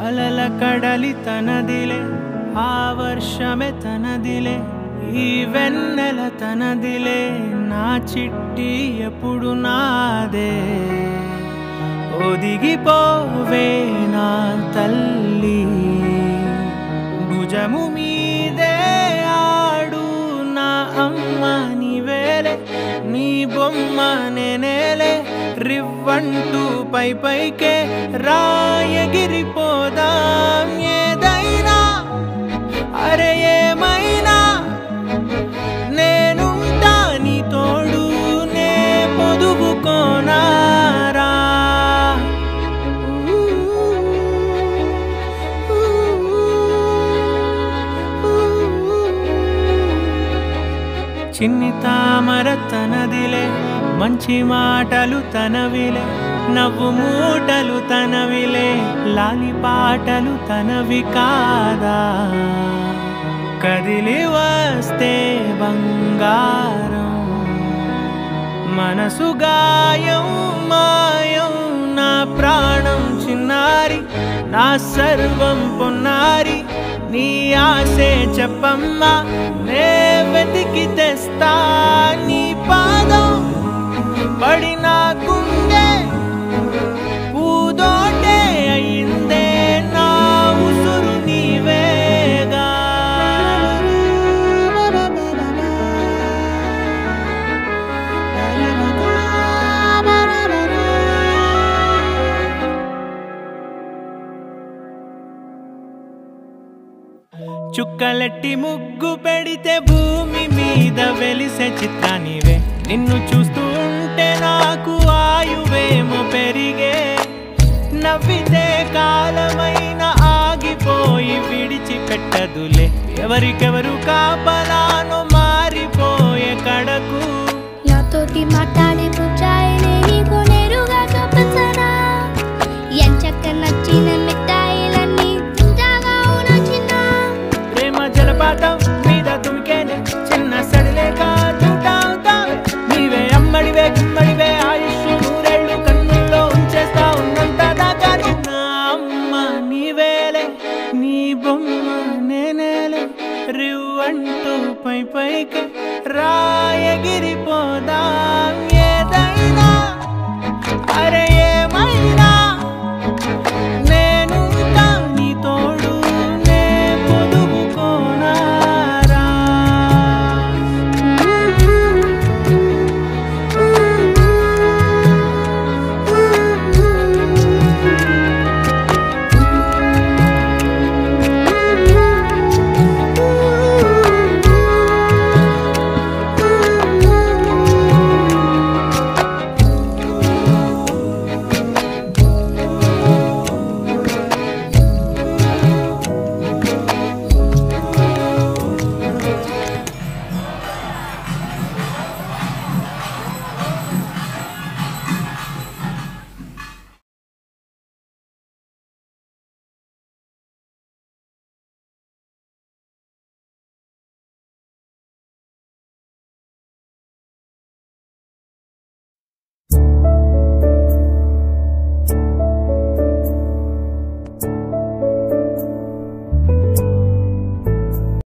అలల కడలి తనదిలే ఆ వర్షమే తనదిలే ఈ వెన్నెల తనదిలే నా చిట్టి ఎప్పుడు నాదే ఒదిగిపోవే నా తల్లి భుజము మీదే ఆడు నా అమ్మ నీవేలే నీ బొమ్మ నేనేలే రివ్వంటూ పై పైకే రాయగిరిపోదాం ఏదైనా అరే ఏమైనా నేనుంటా నీ తోడు నే పొదుపుకోనారా చిన్ని తామర తనదిలే మంచి మాటలు తనవిలే నవ్వు మూటలు తనవిలే లాలి పాటలు తనవి కాదా కదిలి వస్తే బంగారం మనసు గాయం మాయం నా ప్రాణం చిన్నారి నా సర్వం పొన్నారి నీ ఆశే చెప్పమ్మా నే వెతికి తెస్తా నీ పాదం పడిన గుండె పూదోటే అయిందే నా ఉసురు నీవేగా చుక్కలెట్టి ముగ్గు పెడితే భూమి మీద వెలిసే చిత్రానివే నిన్ను చూస్తూ ఉంటే నాకు ఆయువేమో పెరిగే నవ్వితే కాలమైన ఆగిపోయి విడిచిపెట్టదులే ఎవరికెవరు కాపలానో మారిపోయే కడకు నాతోటి మాట్లాడే పుచ్చాయినే నీకు నేరుగా చూపించనా ఎంచక్క నచ్చిన మిఠాయిలన్నీ తింటాగా నచ్చిన ప్రేమ జలపాతం మీద తుమికేనే చిన్న సడిలేక చూటావుతావే నీవే అమ్మడివే గుమ్మడివే ఆయుష్ నూరేళ్ళు కన్నుల్లో ఉంచేస్తా ఉన్నంత దాకా నా అమ్మ నీవేలే నీ బొమ్మ నేనేలే రివ్వంటూ పై పైకి రాయగిరిపోదాం